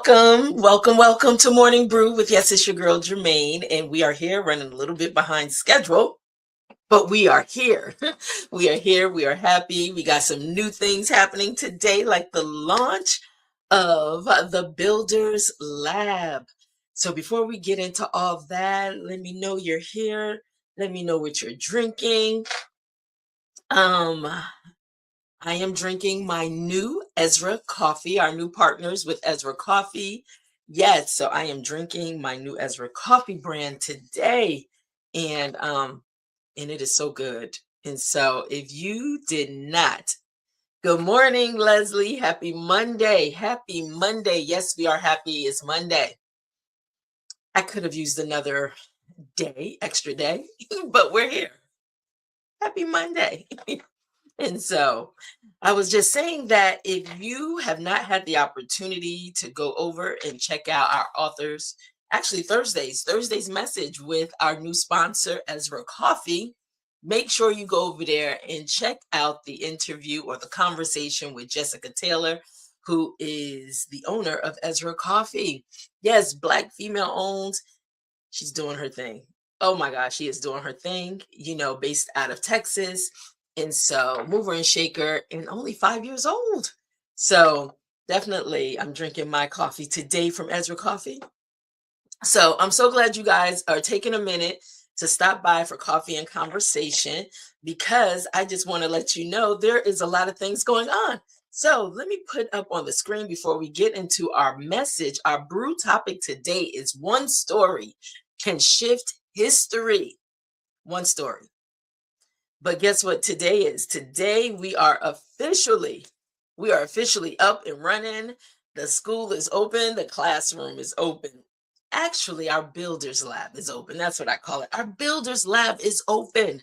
Welcome to Morning Brew with yes, it's your girl Germaine, and we are here running a little bit behind schedule, but we are here. We are here. We are happy. We got some new things happening today, like the launch of the Builders Lab. So before we get into all that, let me know you're here. Let me know what you're drinking. I am drinking my new Ezra coffee, our new partners with Ezra Coffee. Yes, so I am drinking my new Ezra coffee brand today. And it is so good. And so if you did not, good morning, Leslie. Happy Monday. Happy Monday. Yes, we are happy. It's Monday. I could have used another day, extra day, but we're here. Happy Monday. And so I was just saying that if you have not had the opportunity to go over and check out our authors, actually Thursday's message with our new sponsor, Ezra Coffee, make sure you go over there and check out the interview or the conversation with Jessica Taylor, who is the owner of Ezra Coffee. Yes, Black female owned. She's doing her thing. Oh my gosh, she is doing her thing, based out of Texas. And so mover and shaker and only 5 years old. So definitely I'm drinking my coffee today from Ezra Coffee. So I'm so glad you guys are taking a minute to stop by for coffee and conversation, because I just want to let you know there is a lot of things going on. So let me put up on the screen before we get into our message. Our brew topic today is one story can shift history. One story. But guess what today is? Today we are officially up and running. The school is open. The classroom is open. Actually, our Builders Lab is open. That's what I call it. Our Builders Lab is open.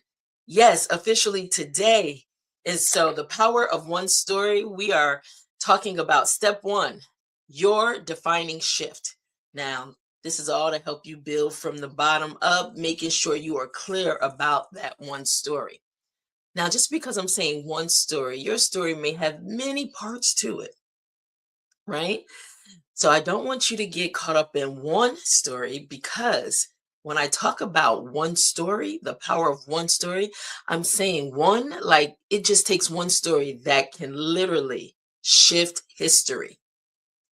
Yes, officially today. And so the power of one story, we are talking about step one, your defining shift. Now, this is all to help you build from the bottom up, making sure you are clear about that one story. Now, just because I'm saying one story, your story may have many parts to it, right? So I don't want you to get caught up in one story, because when I talk about one story, the power of one story, I'm saying one, like it just takes one story that can literally shift history.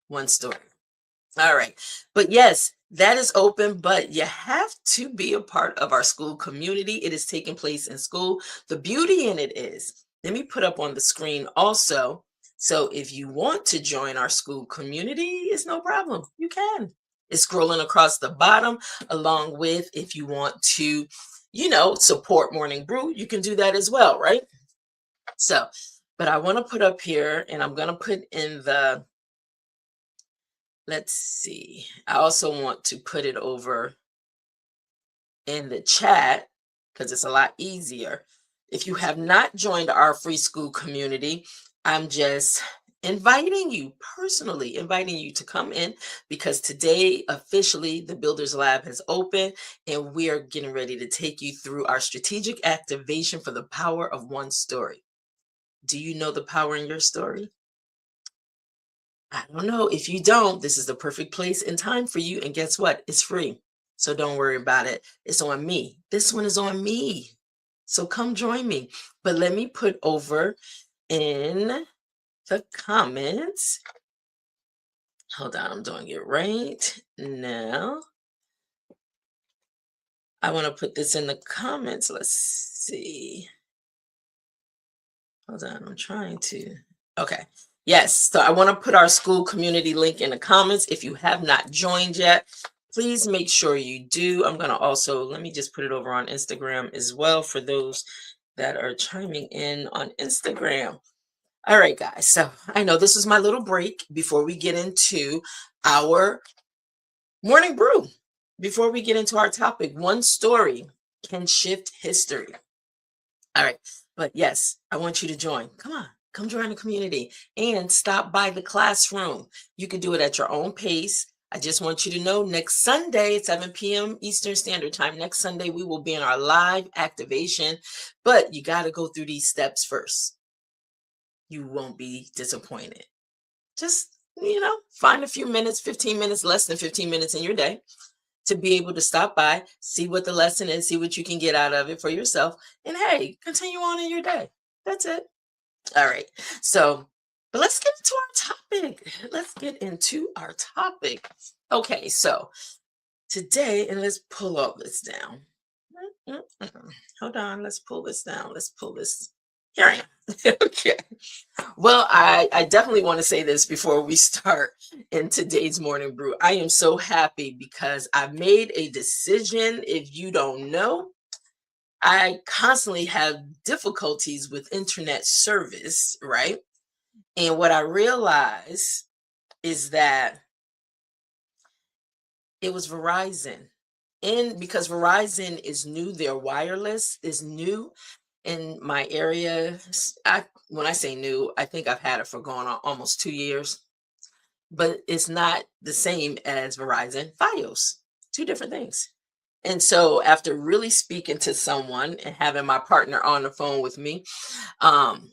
One story. All right. But yes, that is open, but you have to be a part of our school community. It is taking place in school. The beauty in it is, let me put up on the screen also. So if you want to join our school community, it's no problem. You can. It's scrolling across the bottom, along with if you want to, support Morning Brew, you can do that as well, right? So, but I want to put up here, and I'm going to put in the, let's see. I also want to put it over in the chat because it's a lot easier. If you have not joined our free school community, I'm just personally inviting you to come in, because today officially the Builders Lab has opened and we are getting ready to take you through our strategic activation for the power of one story. Do you know the power in your story? I don't know. If you don't, this is the perfect place and time for you. And guess what? It's free. So don't worry about it. It's on me. This one is on me. So come join me. But let me put over in the comments. Hold on. I'm doing it right now. I want to put this in the comments. Let's see. Hold on. I'm trying to. Okay. Yes. So I want to put our school community link in the comments. If you have not joined yet, please make sure you do. I'm going to also, let me just put it over on Instagram as well for those that are chiming in on Instagram. All right, guys. So I know this is my little break before we get into our morning brew. Before we get into our topic, one story can shift history. All right. But yes, I want you to join. Come on. Come join the community and stop by the classroom. You can do it at your own pace. I just want you to know next Sunday, 7 p.m. Eastern Standard Time, next Sunday, we will be in our live activation, but you got to go through these steps first. You won't be disappointed. Just find a few minutes, 15 minutes, less than 15 minutes in your day to be able to stop by, see what the lesson is, see what you can get out of it for yourself, and hey, continue on in your day. That's it. All right. So, but let's get into our topic. Let's get into our topic. Okay. So, today, and let's pull all this down. Hold on. Let's pull this down. Let's pull this. Here I am. Okay. Well, I definitely want to say this before we start in today's morning brew. I am so happy because I made a decision. If you don't know, I constantly have difficulties with internet service, right? And what I realized is that it was Verizon. And because Verizon is new, their wireless is new in my area. When I say new, I think I've had it for going on almost 2 years, but it's not the same as Verizon Fios. Two different things. And so after really speaking to someone and having my partner on the phone with me, um,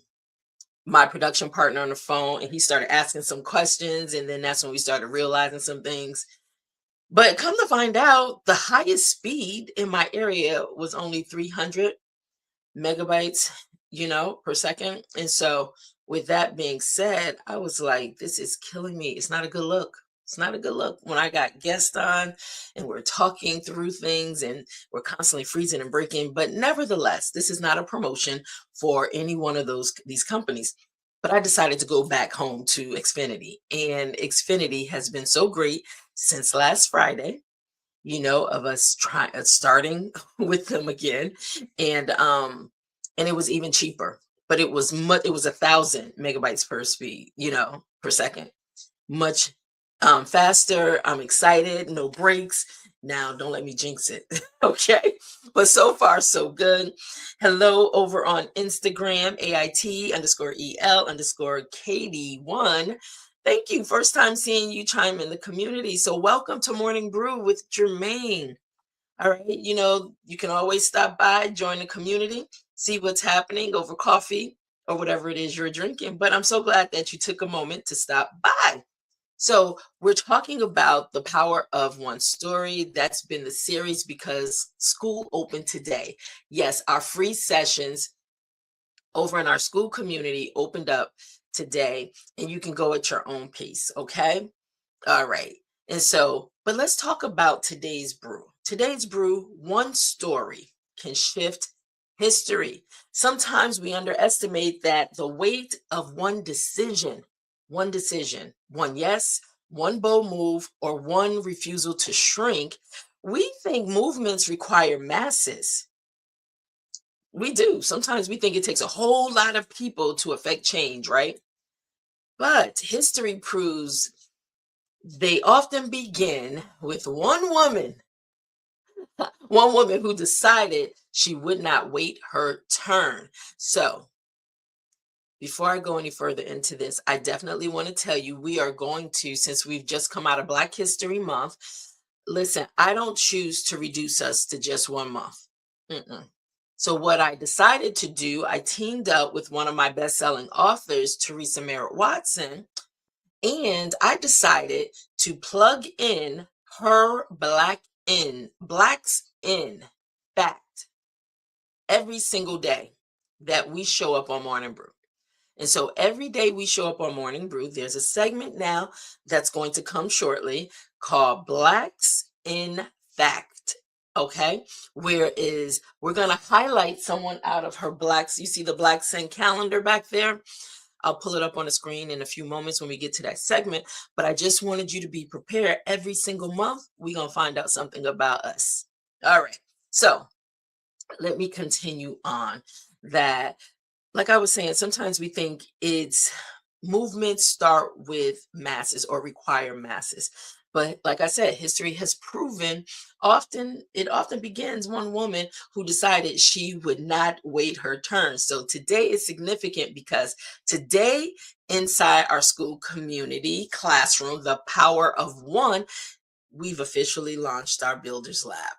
my production partner on the phone, and he started asking some questions, and then that's when we started realizing some things. But come to find out, the highest speed in my area was only 300 megabytes, per second. And so, with that being said, I was like, this is killing me. It's not a good look. It's not a good look when I got guests on and we're talking through things and we're constantly freezing and breaking. But nevertheless, this is not a promotion for any one of these companies. But I decided to go back home to Xfinity. And Xfinity has been so great since last Friday, of us starting with them again. And it was even cheaper, but it was 1,000 megabytes per speed, per second. Much faster. I'm excited, no breaks. Now don't let me jinx it. Okay. But so far so good. Hello over on Instagram, AIT_EL_KD1. Thank you. First time seeing you chime in the community. So welcome to Morning Brew with Germaine. All right. You can always stop by, join the community, see what's happening over coffee or whatever it is you're drinking. But I'm so glad that you took a moment to stop by. So we're talking about the power of one story. That's been the series because school opened today. Yes, our free sessions over in our school community opened up today, and you can go at your own pace. Okay. All right. And so, but let's talk about today's brew. Today's brew, one story can shift history. Sometimes we underestimate that the weight of one decision, one yes, one bold move, or one refusal to shrink. We think movements require masses. We do. Sometimes we think it takes a whole lot of people to affect change, right? But history proves they often begin with one woman who decided she would not wait her turn. So, before I go any further into this, I definitely want to tell you we are going to, since we've just come out of Black History Month, listen, I don't choose to reduce us to just 1 month. So what I decided to do, I teamed up with one of my best-selling authors, Teresa Merritt Watson, and I decided to plug in her Blacks in fact every single day that we show up on Morning Brew. And so every day we show up on Morning Brew, there's a segment now that's going to come shortly called Blacks in Fact. Okay, we're going to highlight someone out of her Blacks. You see the Blacks in calendar back there? I'll pull it up on the screen in a few moments when we get to that segment. But I just wanted you to be prepared. Every single month, we're going to find out something about us. All right. So let me continue on that. Like I was saying, sometimes we think movements start with masses or require masses. But like I said, history has proven it often begins one woman who decided she would not wait her turn. So today is significant because today inside our school community classroom, the power of one, we've officially launched our Builders Lab.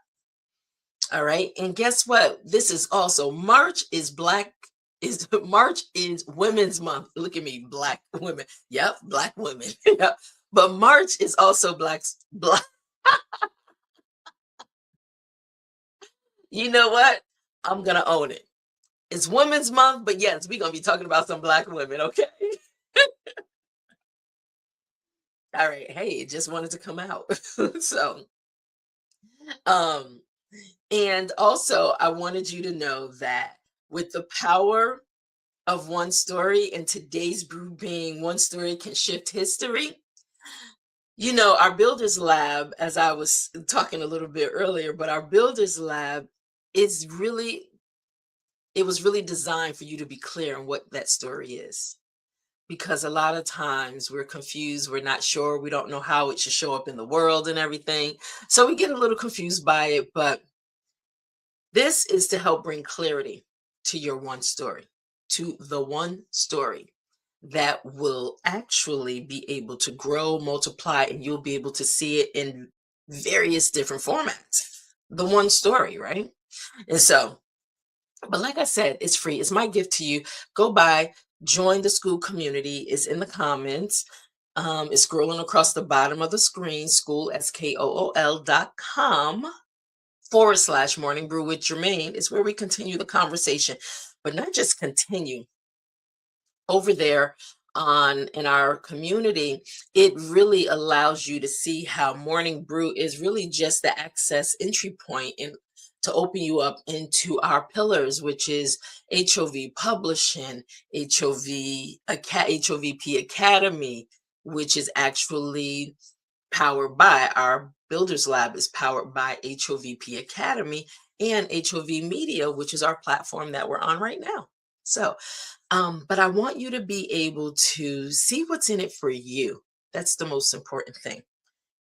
All right. And guess what? This is also March is Black is March is Women's Month. Look at me, Black women. Yep, Black women. Yep. But March is also Black. You know what? I'm gonna own it. It's Women's Month, but yes, we're gonna be talking about some Black women, okay? All right. Hey, it just wanted to come out. So, um, and also I wanted you to know that with the power of one story and today's brew being one story can shift history. Our builders lab, as I was talking a little bit earlier, but our builders lab is really, it was really designed for you to be clear on what that story is. Because a lot of times we're confused, we're not sure, we don't know how it should show up in the world and everything. So we get a little confused by it, but this is to help bring clarity to your one story, to the one story that will actually be able to grow, multiply, and you'll be able to see it in various different formats. The one story, right? And so, but like I said, it's free. It's my gift to you. Go by, join the school community. It's in the comments. It's scrolling across the bottom of the screen, school.com/morning brew with Germaine is where we continue the conversation, but not just continue. Over there in our community, it really allows you to see how Morning Brew is really just the access entry point and to open you up into our pillars, which is HOV Publishing, HOVP Academy, which is actually powered by our Builders Lab is powered by HOVP Academy and HOV Media, which is our platform that we're on right now. So, but I want you to be able to see what's in it for you. That's the most important thing.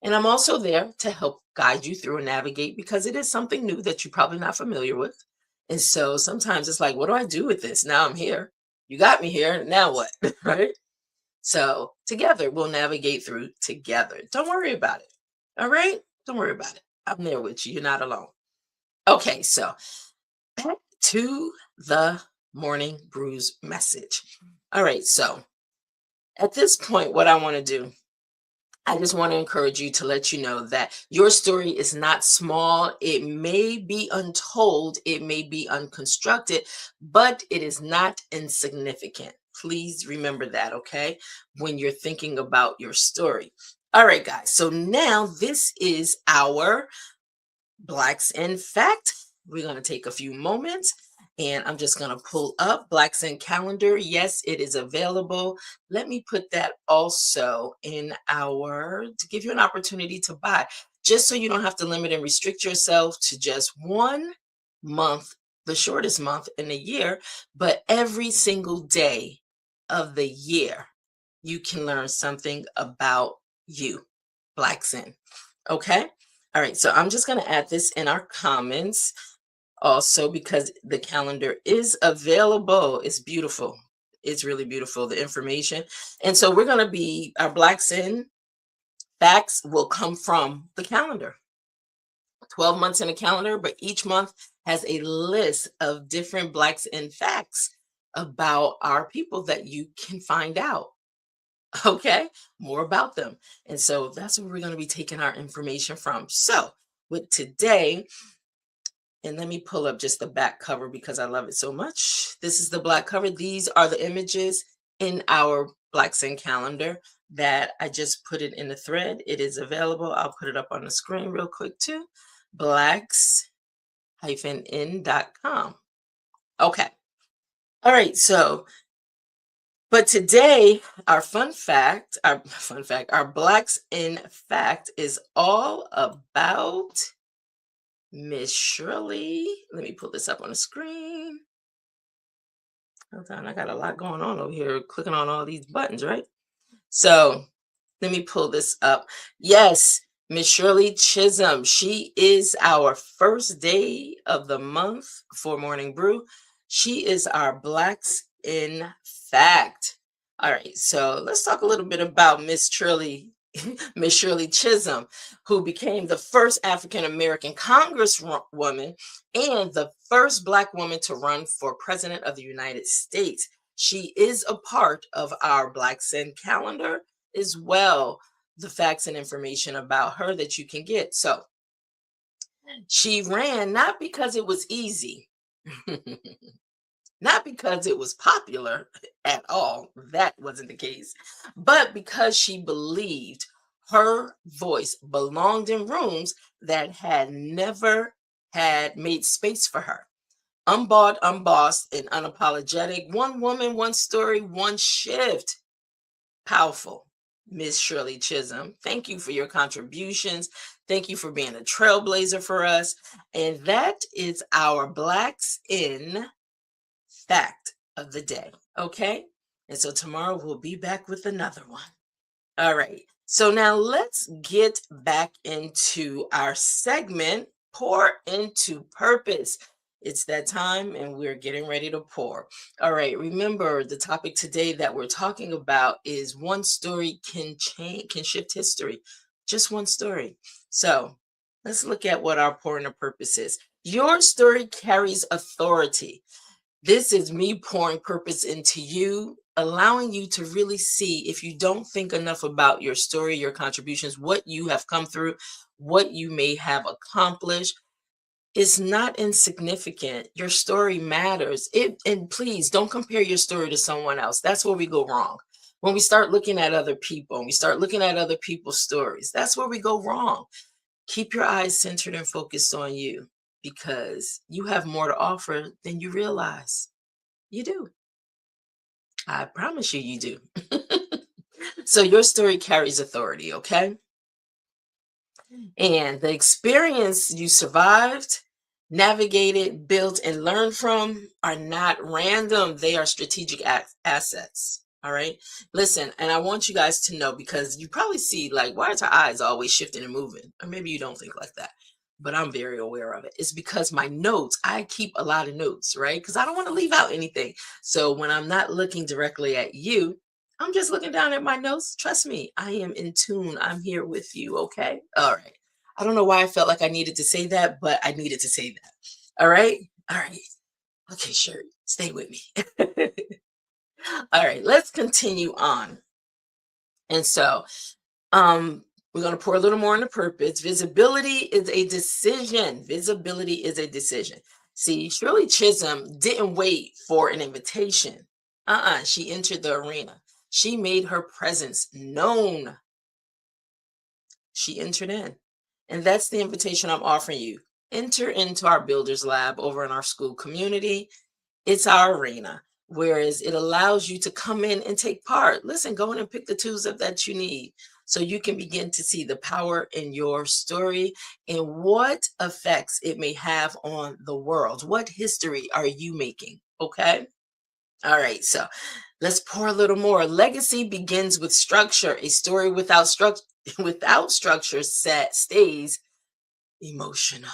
And I'm also there to help guide you through and navigate because it is something new that you're probably not familiar with. And so sometimes it's like, what do I do with this? Now I'm here. You got me here. Now what? Right? So together we'll navigate through together. Don't worry about it. All right? Don't worry about it. I'm there with you. You're not alone. Okay, so back to the Morning Brews message. All right, so at this point, what I want to do, I just want to encourage you to let you know that your story is not small. It may be untold, it may be unconstructed, but it is not insignificant. Please remember that, okay? When you're thinking about your story. All right, guys. So now this is our Blacks in Fact. We're going to take a few moments and I'm just going to pull up Blacks in Calendar. Yes, it is available. Let me put that also in to give you an opportunity to buy, just so you don't have to limit and restrict yourself to just one month, the shortest month in a year, but every single day of the year, you can learn something about you, Blacks in. Okay? All right, so I'm just going to add this in our comments also because the calendar is available. It's beautiful. It's really beautiful, the information. And so we're going to be, our Blacks in Facts will come from the calendar. 12 months in a calendar, but each month has a list of different Blacks in Facts about our people that you can find out. Okay, more about them. And so that's where we're going to be taking our information from. So with today, and let me pull up just the back cover because I love it so much. This is the black cover. These are the images in our Blacks in calendar that I just put it in the thread. It is available. I'll put it up on the screen real quick too. blacks-in.com. Okay. All right. So but today, our Blacks in Fact is all about Miss Shirley. Let me pull this up on the screen. Hold on, I got a lot going on over here, clicking on all these buttons, right? So let me pull this up. Yes, Miss Shirley Chisholm. She is our first day of the month for Morning Brew. She is our Blacks in Fact. All right, so let's talk a little bit about Miss Shirley Miss Shirley Chisholm, who became the first African American Congresswoman and the first Black woman to run for President of the United States. She is a part of our Black Sin calendar as well. The facts and information about her that you can get. So she ran not because it was easy, not because it was popular at all. That wasn't the case, but because she believed her voice belonged in rooms that had never had made space for her. Unbought, unbossed, and unapologetic. One woman, one story, one shift. Powerful. Miss Shirley Chisholm, thank you for your contributions. Thank you for being a trailblazer for us. And that is our Blacks in fact of the day. Okay. And so tomorrow we'll be back with another one. All right. So now let's get back into our segment, Pour into Purpose. It's that time and we're getting ready to pour. All right. Remember, the topic today that we're talking about is one story can shift history. Just one story. So let's look at what our Pour into Purpose is. Your story carries authority. This is me pouring purpose into you, allowing you to really see, if you don't think enough about your story, your contributions, what you have come through, what you may have accomplished. It's not insignificant. Your story matters. And please don't compare your story to someone else. That's where we go wrong. When we start looking at other people, and we start looking at other people's stories, that's where we go wrong. Keep your eyes centered and focused on you, because you have more to offer than you realize. You do. I promise you, you do. So your story carries authority, okay? And the experience you survived, navigated, built, and learned from are not random. They are strategic assets. All right. Listen, and I want you guys to know, because you probably see, like, why is her eyes always shifting and moving? Or maybe you don't think like that, but I'm very aware of it. It's because my notes, I keep a lot of notes, right? Because I don't want to leave out anything. So when I'm not looking directly at you, I'm just looking down at my notes. Trust me, I am in tune. I'm here with you. Okay. All right. I don't know why I felt like I needed to say that, but I needed to say that. All right. All right. Okay, sure. Stay with me. All right, let's continue on. And so we're going to pour a little more into purpose. Visibility is a decision. Visibility is a decision. See, Shirley Chisholm didn't wait for an invitation. She entered the arena. She made her presence known. She entered in. And that's the invitation I'm offering you. Enter into our Builders Lab over in our school community. It's our arena, whereas it allows you to come in and take part. Listen, go in and pick the tools up that you need so you can begin to see the power in your story and what effects it may have on the world. What history are you making? Okay. All right. So let's pour a little more. Legacy begins with structure. A story without structure stays emotional.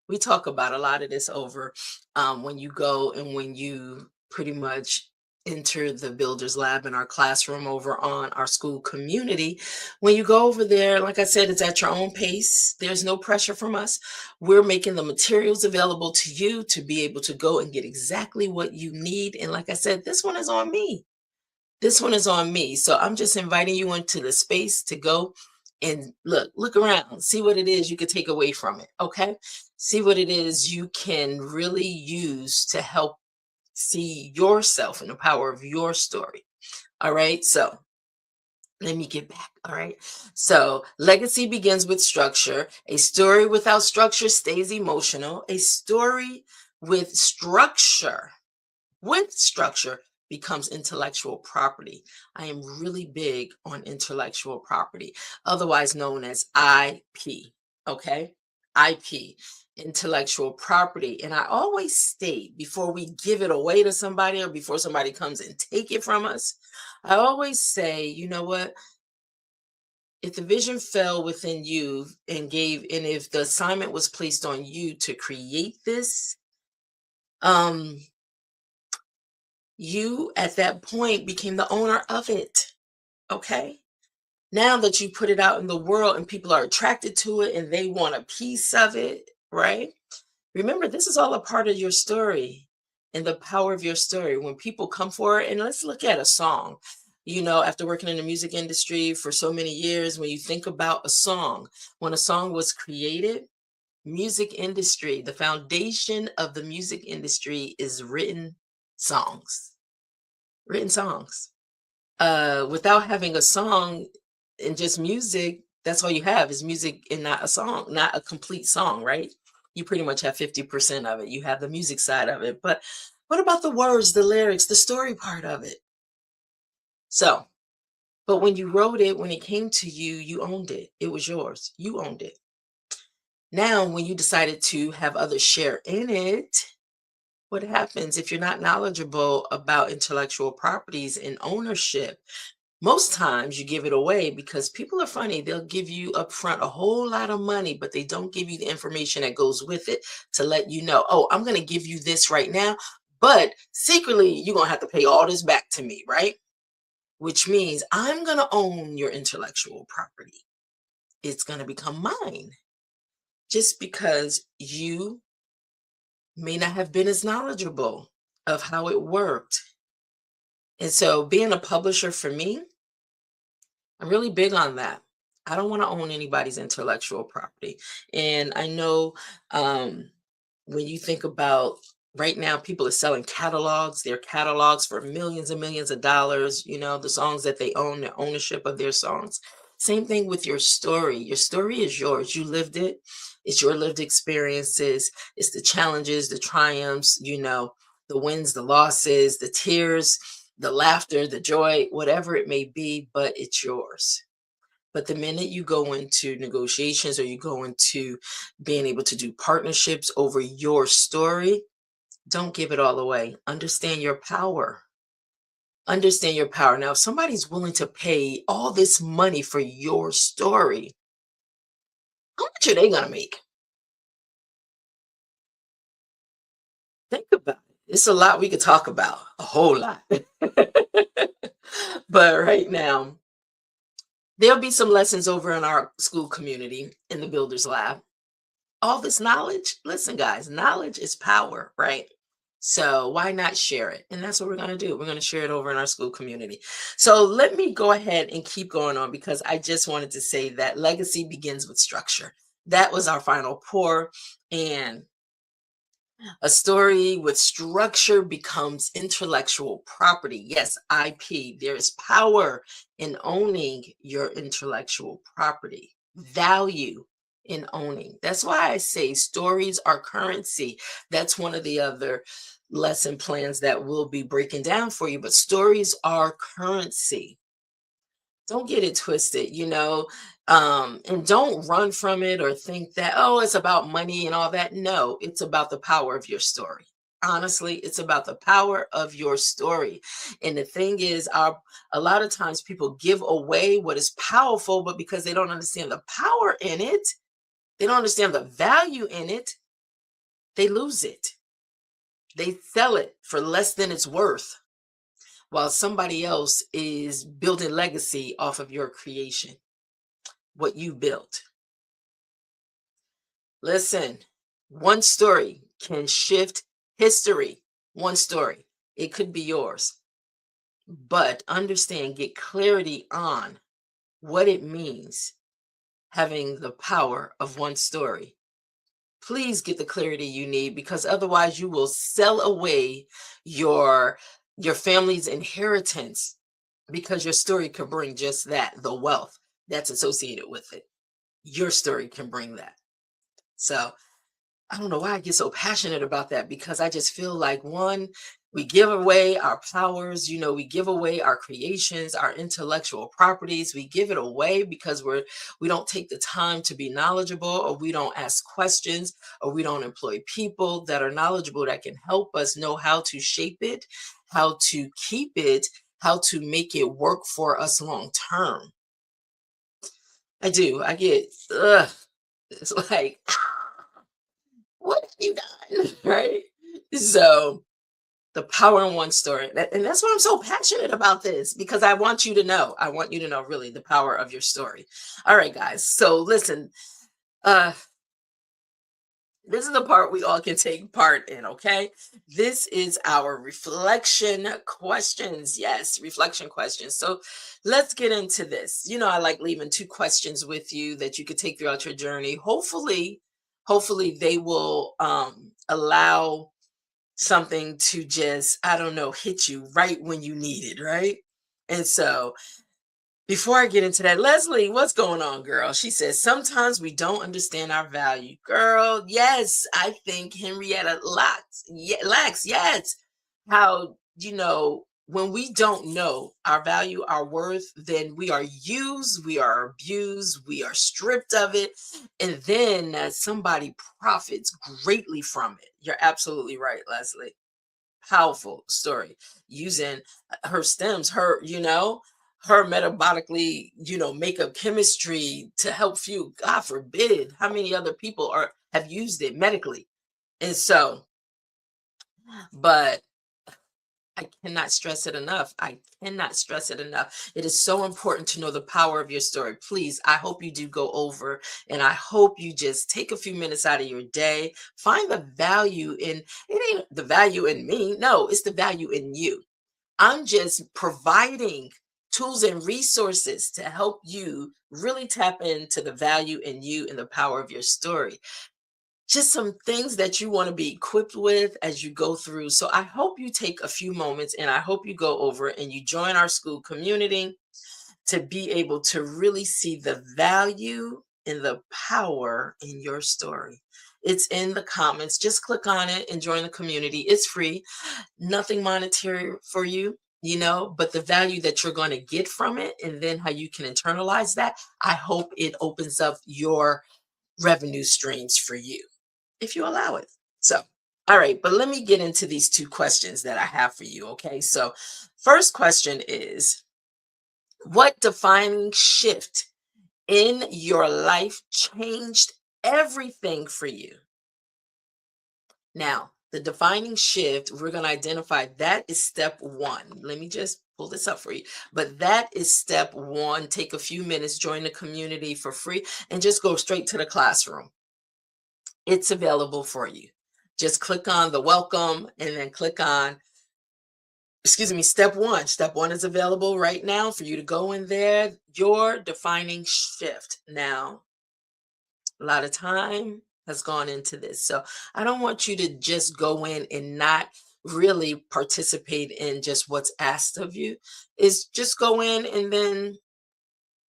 We talk about a lot of this over when you go and when you pretty much enter the Builders Lab in our classroom over on our school community. When you go over there, like I said, it's at your own pace. There's no pressure from us. We're making the materials available to you to be able to go and get exactly what you need. And like I said, this one is on me. This one is on me. So I'm just inviting you into the space to go and look around, see what it is you could take away from it. Okay. See what it is you can really use to help see yourself and the power of your story. All right. So let me get back. All right. So legacy begins with structure. A story without structure stays emotional. A story with structure becomes intellectual property. I am really big on intellectual property, otherwise known as IP. Okay. IP, intellectual property. And I always state, before we give it away to somebody or before somebody comes and take it from us, I always say, you know what? If the vision fell within you and if the assignment was placed on you to create this, you at that point became the owner of it. Okay. Now that you put it out in the world and people are attracted to it and they want a piece of it, right? Remember, this is all a part of your story and the power of your story. When people come for it, and let's look at a song. After working in the music industry for so many years, when you think about a song, when a song was created, music industry, the foundation of the music industry is written songs. Written songs. Without having a song and just music, that's all you have is music and not a song, not a complete song, right? You pretty much have 50% of it. You have the music side of it. But what about the words, the lyrics, the story part of it? So, but when you wrote it, when it came to you, you owned it. It was yours. You owned it. Now, when you decided to have others share in it, what happens if you're not knowledgeable about intellectual properties and ownership? Most times you give it away because people are funny. They'll give you upfront a whole lot of money, but they don't give you the information that goes with it to let you know, oh, I'm going to give you this right now, but secretly you're going to have to pay all this back to me, right? Which means I'm going to own your intellectual property. It's going to become mine just because you may not have been as knowledgeable of how it worked. And so being a publisher for me, I'm really big on that. I don't want to own anybody's intellectual property. And I know when you think about right now, people are selling catalogs, their catalogs for millions and millions of dollars, the songs that they own, the ownership of their songs. Same thing with your story. Your story is yours. You lived it. It's your lived experiences. It's the challenges, the triumphs, the wins, the losses, the tears, the laughter, the joy, whatever it may be, but it's yours. But the minute you go into negotiations or you go into being able to do partnerships over your story, don't give it all away. Understand your power. Understand your power. Now, if somebody's willing to pay all this money for your story, how much are they going to make? Think about it. It's a lot we could talk about, a whole lot. But right now, there'll be some lessons over in our school community in the Builders Lab. All this knowledge, listen, guys, knowledge is power, right? So why not share it? And that's what we're going to do. We're going to share it over in our school community. So let me go ahead and keep going on because I just wanted to say that legacy begins with structure. That was our final pour. And a story with structure becomes intellectual property. Yes, IP. There is power in owning your intellectual property. Value in owning. That's why I say stories are currency. That's one of the other lesson plans that we'll be breaking down for you. But stories are currency. Don't get it twisted, and don't run from it or think that, oh, it's about money and all that. No, it's about the power of your story. Honestly, it's about the power of your story. And the thing is, a lot of times people give away what is powerful, but because they don't understand the power in it, they don't understand the value in it, they lose it. They sell it for less than it's worth, while somebody else is building legacy off of your creation, what you built. Listen, one story can shift history. One story. It could be yours. But understand, get clarity on what it means having the power of one story. Please get the clarity you need, because otherwise you will sell away your family's inheritance, because your story can bring just that, the wealth that's associated with it. Your story can bring that. So I don't know why I get so passionate about that, because I just feel like, one, we give away our powers, we give away our creations, our intellectual properties. We give it away because we don't take the time to be knowledgeable, or we don't ask questions, or we don't employ people that are knowledgeable that can help us know how to shape it, how to keep it, how to make it work for us long term. I do. I get, it's like, what have you done? Right? So The power in one story. And that's why I'm so passionate about this, because I want you to know. I want you to know really the power of your story. All right, guys. So listen, uh, this is the part we all can take part in, okay? This is our reflection questions. Yes, reflection questions. So let's get into this. You know, I like leaving two questions with you that you could take throughout your journey. Hopefully they will allow something to just, I don't know, hit you right when you need it, right? And so before I get into that, Leslie, what's going on, girl? She says, sometimes we don't understand our value. Girl, yes, I think Henrietta lacks, yes. How, when we don't know our value, our worth, then we are used, we are abused, we are stripped of it. And then somebody profits greatly from it. You're absolutely right, Leslie. Powerful story using her stems, her metabolically, makeup chemistry to help fuel. God forbid, how many other people have used it medically. And so, but I cannot stress it enough. I cannot stress it enough. It is so important to know the power of your story. Please, I hope you do go over, and I hope you just take a few minutes out of your day, find the value in it. Ain't the value in me. No, it's the value in you. I'm just providing tools and resources to help you really tap into the value in you and the power of your story. Just some things that you want to be equipped with as you go through. So I hope you take a few moments, and I hope you go over and you join our school community to be able to really see the value and the power in your story. It's in the comments. Just click on it and join the community. It's free, nothing monetary for you, but the value that you're going to get from it, and then how you can internalize that. I hope it opens up your revenue streams for you, if you allow it. So, all right, but let me get into these two questions that I have for you. Okay. So, first question is, what defining shift in your life changed everything for you? Now, the defining shift, we're going to identify that is step one. Let me just pull this up for you. But that is step one. Take a few minutes, join the community for free, and just go straight to the classroom. It's available for you. Just click on the welcome and then click on, step one. Step one is available right now for you to go in there. Your defining shift. Now, a lot of time has gone into this. So I don't want you to just go in and not really participate in just what's asked of you. Is just go in and then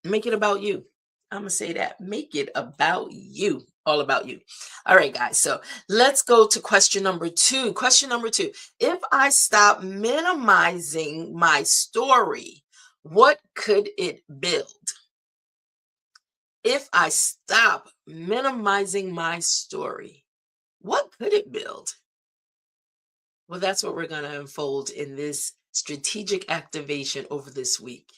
make it about you. I'm going to say that. Make it about you. All about you. All right, guys. So let's go to question number two. Question number two. If I stop minimizing my story, what could it build? If I stop minimizing my story, what could it build? Well, that's what we're going to unfold in this strategic activation over this week.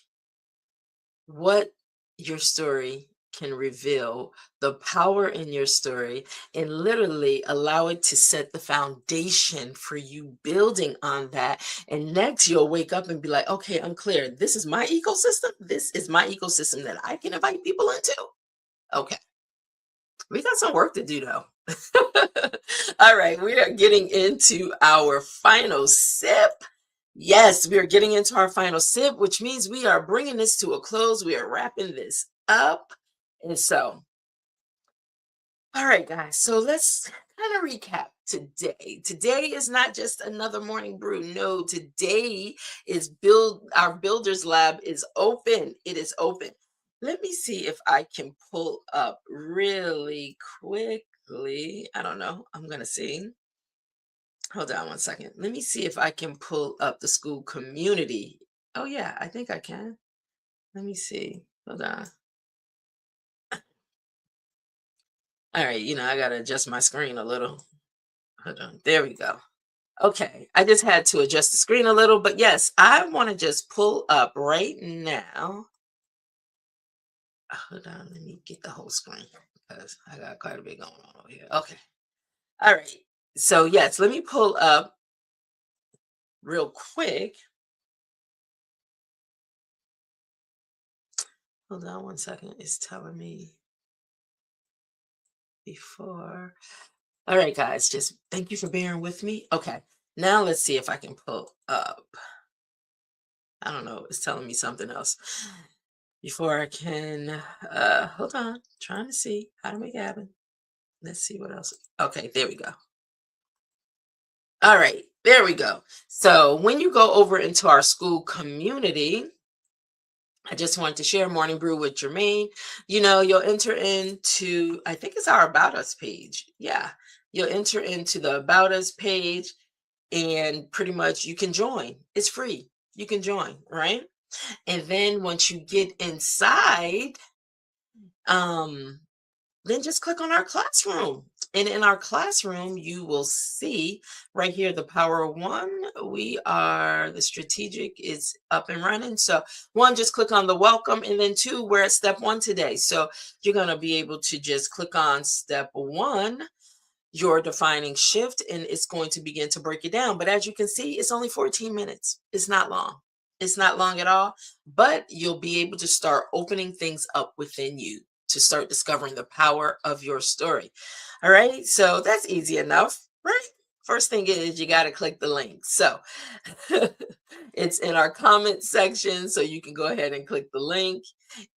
What your story can reveal, the power in your story, and literally allow it to set the foundation for you building on that. And next, you'll wake up and be like, okay, I'm clear. This is my ecosystem. This is my ecosystem that I can invite people into. Okay. We got some work to do though. All right, we are getting into our final sip. Yes, we are getting into our final sip, which means we are bringing this to a close. We are wrapping this up. And so, all right, guys, so let's kind of recap today. Today is not just another morning brew. No, today is our builders lab is open. It is open. Let me see if I can pull up really quickly. I don't know. I'm going to see. Hold on one second. Let me see if I can pull up the school community. Oh, yeah, I think I can. Let me see. Hold on. All right, I got to adjust my screen a little. Hold on. There we go. Okay, I just had to adjust the screen a little, but yes, I want to just pull up right now. Hold on, let me get the whole screen because I got quite a bit going on over here. Okay. All right. So yes, let me pull up real quick. Hold on one second. It's telling me before. All right, guys, just thank you for bearing with me. Okay, now let's see if I can pull up. I don't know. It's telling me something else. Before I can, hold on. Trying to see how to make it happen. Let's see what else. Okay, there we go. All right, there we go. So when you go over into our school community, I just wanted to share Morning Brew with Germaine. You'll enter into, I think it's our About Us page. Yeah, you'll enter into the About Us page and pretty much you can join. It's free. You can join, right? And then once you get inside, um, then just click on our classroom. And in our classroom, you will see right here the power of one. The strategic is up and running. So one, just click on the welcome. And then two, we're at step one today. So you're going to be able to just click on step one, your defining shift, and it's going to begin to break it down. But as you can see, it's only 14 minutes. It's not long. It's not long at all, but you'll be able to start opening things up within you to start discovering the power of your story. All right, so that's easy enough, right? First thing is you got to click the link. So it's in our comment section, so you can go ahead and click the link,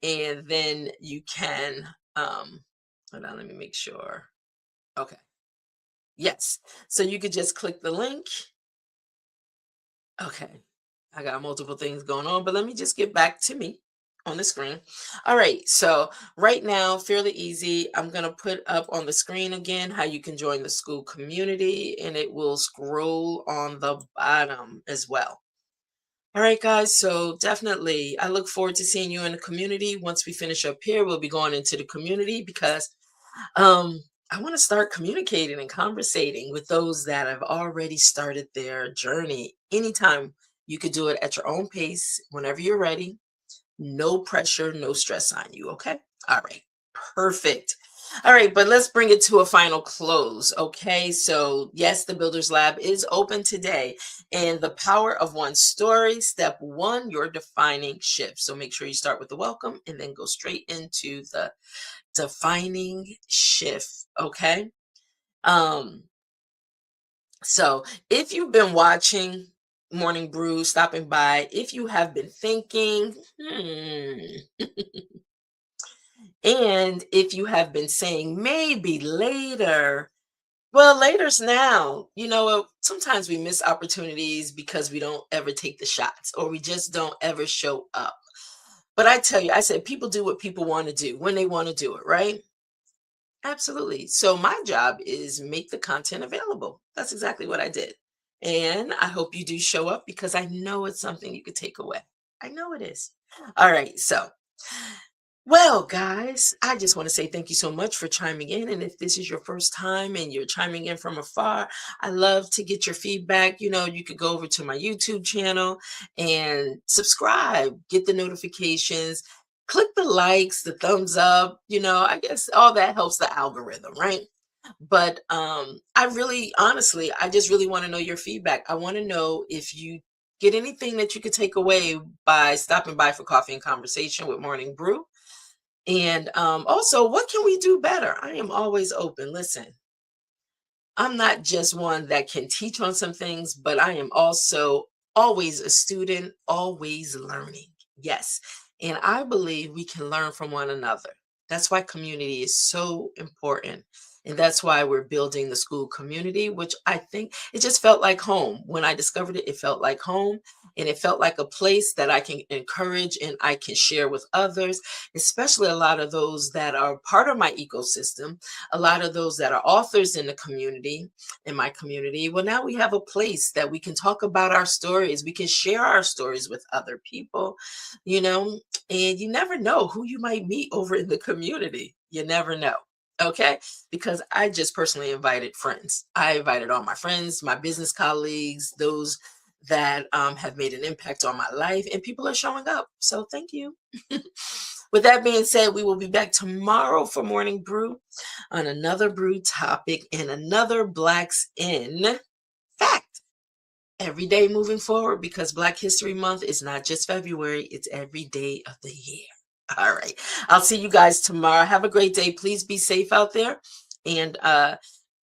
and then you can, hold on, let me make sure. Okay. Yes. So you could just click the link. Okay. I got multiple things going on, but let me just get back to me on the screen. All right. So right now, fairly easy. I'm going to put up on the screen again how you can join the school community, and it will scroll on the bottom as well. All right, guys. So definitely, I look forward to seeing you in the community. Once we finish up here, we'll be going into the community because I want to start communicating and conversating with those that have already started their journey. Anytime you could do it at your own pace, whenever you're ready. No pressure, no stress on you. Okay. All right. Perfect. All right. But let's bring it to a final close. Okay. So, yes, the Builders Lab is open today. And the power of one story. Step one, your defining shift. So make sure you start with the welcome and then go straight into the defining shift. Okay. So if you've been watching Morning Brew, stopping by, if you have been thinking, and if you have been saying maybe later, well, later's now. Sometimes we miss opportunities because we don't ever take the shots or we just don't ever show up. But I tell you, I said people do what people want to do when they want to do it, right? Absolutely. So my job is make the content available. That's exactly what I did. And I hope you do show up because I know it's something you could take away. I know it is. All right. So, well, guys, I just want to say thank you so much for chiming in. And if this is your first time and you're chiming in from afar, I love to get your feedback. You could go over to my YouTube channel and subscribe, get the notifications, click the likes, the thumbs up. I guess all that helps the algorithm, right? But I really, honestly, I just really want to know your feedback. I want to know if you get anything that you could take away by stopping by for coffee and conversation with Morning Brew. And also, what can we do better? I am always open. Listen, I'm not just one that can teach on some things, but I am also always a student, always learning. Yes. And I believe we can learn from one another. That's why community is so important. And that's why we're building the school community, which I think it just felt like home. When I discovered it, it felt like home. And it felt like a place that I can encourage and I can share with others, especially a lot of those that are part of my ecosystem, a lot of those that are authors in the community, in my community. Well, now we have a place that we can talk about our stories. We can share our stories with other people, and you never know who you might meet over in the community. You never know. Okay. Because I just personally invited friends. I invited all my friends, my business colleagues, those that have made an impact on my life, and people are showing up. So thank you. With that being said, we will be back tomorrow for Morning Brew on another brew topic and another Blacks in Fact. every day moving forward, because Black History Month is not just February, it's every day of the year. All right. I'll see you guys tomorrow. Have a great day. Please be safe out there. And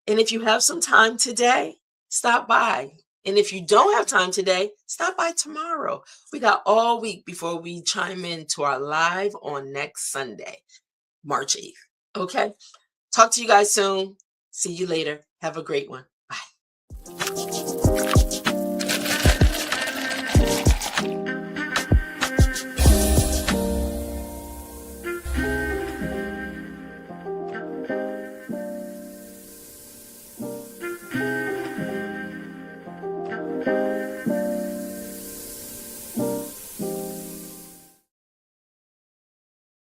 if you have some time today, stop by. And if you don't have time today, stop by tomorrow. We got all week before we chime in to our live on next Sunday, March 8th. Okay? Talk to you guys soon. See you later. Have a great one. Bye.